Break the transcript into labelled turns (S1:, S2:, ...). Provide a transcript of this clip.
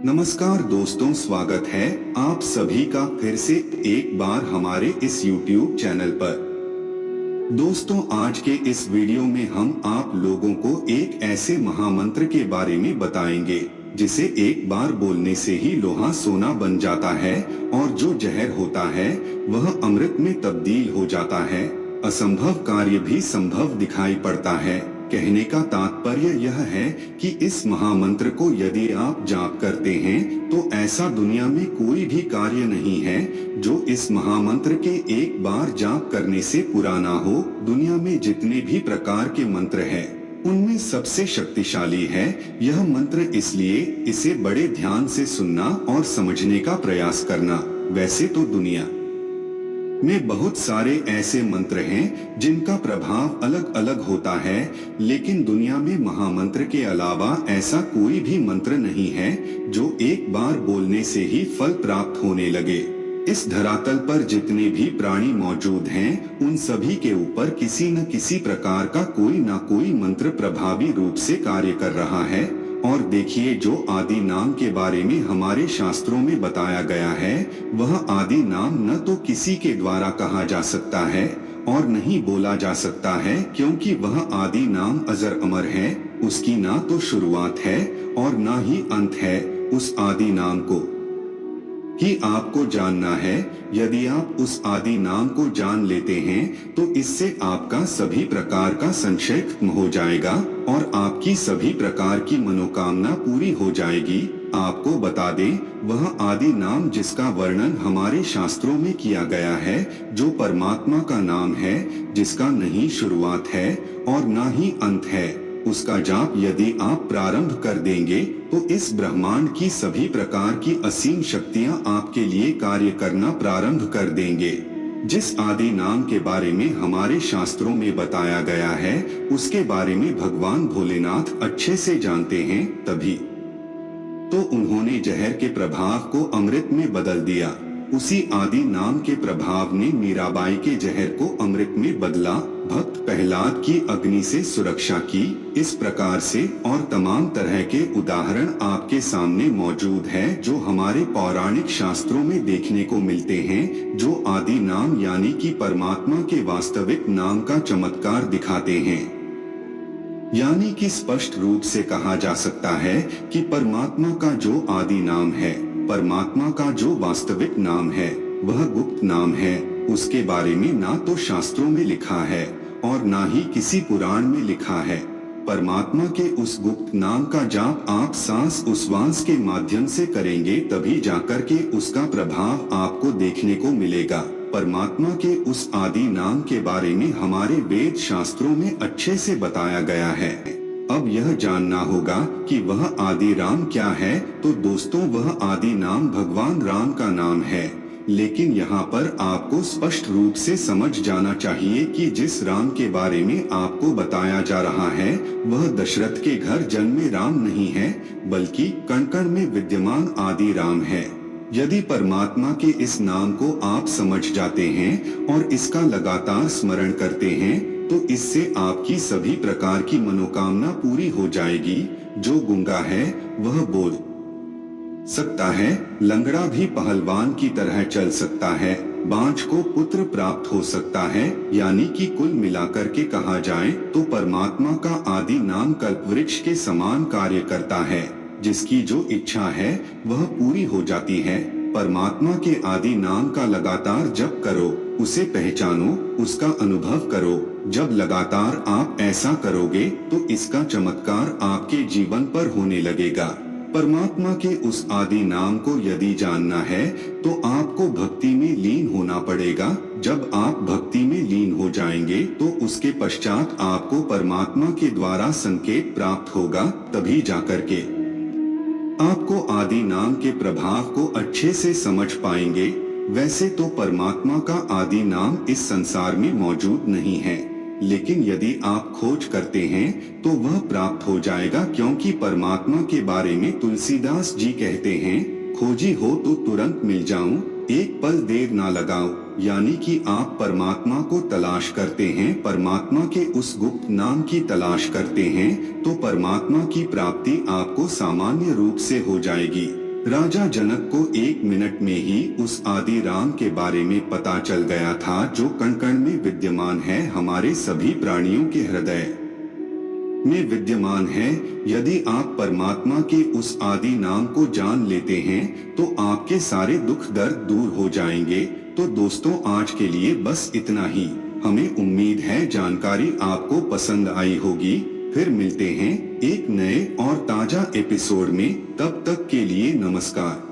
S1: नमस्कार दोस्तों, स्वागत है आप सभी का फिर से एक बार हमारे इस YouTube चैनल पर। दोस्तों, आज के इस वीडियो में हम आप लोगों को एक ऐसे महामंत्र के बारे में बताएंगे जिसे एक बार बोलने से ही लोहा सोना बन जाता है और जो जहर होता है वह अमृत में तब्दील हो जाता है। असंभव कार्य भी संभव दिखाई पड़ता है। कहने का तात्पर्य यह है कि इस महामंत्र को यदि आप जाप करते हैं तो ऐसा दुनिया में कोई भी कार्य नहीं है जो इस महामंत्र के एक बार जाप करने से पूरा ना हो। दुनिया में जितने भी प्रकार के मंत्र हैं उनमें सबसे शक्तिशाली है यह मंत्र, इसलिए इसे बड़े ध्यान से सुनना और समझने का प्रयास करना। वैसे तो दुनिया में बहुत सारे ऐसे मंत्र हैं जिनका प्रभाव अलग अलग होता है, लेकिन दुनिया में महामंत्र के अलावा ऐसा कोई भी मंत्र नहीं है जो एक बार बोलने से ही फल प्राप्त होने लगे। इस धरातल पर जितने भी प्राणी मौजूद हैं उन सभी के ऊपर किसी न किसी प्रकार का कोई न कोई मंत्र प्रभावी रूप से कार्य कर रहा है। और देखिए, जो आदि नाम के बारे में हमारे शास्त्रों में बताया गया है वह आदि नाम न तो किसी के द्वारा कहा जा सकता है और नहीं बोला जा सकता है, क्योंकि वह आदि नाम अजर अमर है। उसकी ना तो शुरुआत है और ना ही अंत है। उस आदि नाम को ही आपको जानना है। यदि आप उस आदि नाम को जान लेते हैं तो इससे आपका सभी प्रकार का संशय खत्म हो जाएगा और आपकी सभी प्रकार की मनोकामना पूरी हो जाएगी। आपको बता दें, वह आदि नाम जिसका वर्णन हमारे शास्त्रों में किया गया है, जो परमात्मा का नाम है, जिसका नहीं शुरुआत है और ना ही अंत है, उसका जाप यदि आप प्रारंभ कर देंगे तो इस ब्रह्मांड की सभी प्रकार की असीम शक्तियां आपके लिए कार्य करना प्रारंभ कर देंगे। जिस आदि नाम के बारे में हमारे शास्त्रों में बताया गया है उसके बारे में भगवान भोलेनाथ अच्छे से जानते हैं, तभी तो उन्होंने जहर के प्रभाव को अमृत में बदल दिया। उसी आदि नाम के प्रभाव ने मीराबाई के जहर को अमृत में बदला, भक्त प्रहलाद की अग्नि से सुरक्षा की। इस प्रकार से और तमाम तरह के उदाहरण आपके सामने मौजूद है जो हमारे पौराणिक शास्त्रों में देखने को मिलते हैं, जो आदि नाम यानी कि परमात्मा के वास्तविक नाम का चमत्कार दिखाते हैं। यानी कि स्पष्ट रूप से कहा जा सकता है कि परमात्मा का जो आदि नाम है, परमात्मा का जो वास्तविक नाम है, वह गुप्त नाम है। उसके बारे में ना तो शास्त्रों में लिखा है और ना ही किसी पुराण में लिखा है। परमात्मा के उस गुप्त नाम का जाप आप सांस उच्छ्वास के माध्यम से करेंगे तभी जाकर के उसका प्रभाव आपको देखने को मिलेगा। परमात्मा के उस आदि नाम के बारे में हमारे वेद शास्त्रों में अच्छे से बताया गया है। अब यह जानना होगा कि वह आदि राम क्या है। तो दोस्तों, वह आदि नाम भगवान राम का नाम है, लेकिन यहाँ पर आपको स्पष्ट रूप से समझ जाना चाहिए कि जिस राम के बारे में आपको बताया जा रहा है वह दशरथ के घर जन्मे राम नहीं है, बल्कि कण कण में विद्यमान आदि राम है। यदि परमात्मा के इस नाम को आप समझ जाते हैं और इसका लगातार स्मरण करते हैं तो इससे आपकी सभी प्रकार की मनोकामना पूरी हो जाएगी। जो गूंगा है वह बोल सकता है, लंगड़ा भी पहलवान की तरह चल सकता है, बांझ को पुत्र प्राप्त हो सकता है। यानी कि कुल मिलाकर के कहा जाए तो परमात्मा का आदि नाम कल्पवृक्ष के समान कार्य करता है। जिसकी जो इच्छा है वह पूरी हो जाती है। परमात्मा के आदि नाम का लगातार जप करो, उसे पहचानो, उसका अनुभव करो। जब लगातार आप ऐसा करोगे तो इसका चमत्कार आपके जीवन पर होने लगेगा। परमात्मा के उस आदि नाम को यदि जानना है तो आपको भक्ति में लीन होना पड़ेगा। जब आप भक्ति में लीन हो जाएंगे तो उसके पश्चात आपको परमात्मा के द्वारा संकेत प्राप्त होगा, तभी जाकर के आपको आदि नाम के प्रभाव को अच्छे से समझ पाएंगे। वैसे तो परमात्मा का आदि नाम इस संसार में मौजूद नहीं है, लेकिन यदि आप खोज करते हैं तो वह प्राप्त हो जाएगा, क्योंकि परमात्मा के बारे में तुलसीदास जी कहते हैं, खोजी हो तो तुरंत मिल जाऊं, एक पल देर ना लगाओ। यानी कि आप परमात्मा को तलाश करते हैं, परमात्मा के उस गुप्त नाम की तलाश करते हैं तो परमात्मा की प्राप्ति आपको सामान्य रूप से हो जाएगी। राजा जनक को 1 मिनट में ही उस आदि राम के बारे में पता चल गया था जो कण कण में विद्यमान है, हमारे सभी प्राणियों के हृदय में विद्यमान है। यदि आप परमात्मा के उस आदि नाम को जान लेते हैं तो आपके सारे दुख दर्द दूर हो जाएंगे। तो दोस्तों, आज के लिए बस इतना ही। हमें उम्मीद है जानकारी आपको पसंद आई होगी। फिर मिलते हैं एक नए और ताजा एपिसोड में। तब तक के लिए नमस्कार।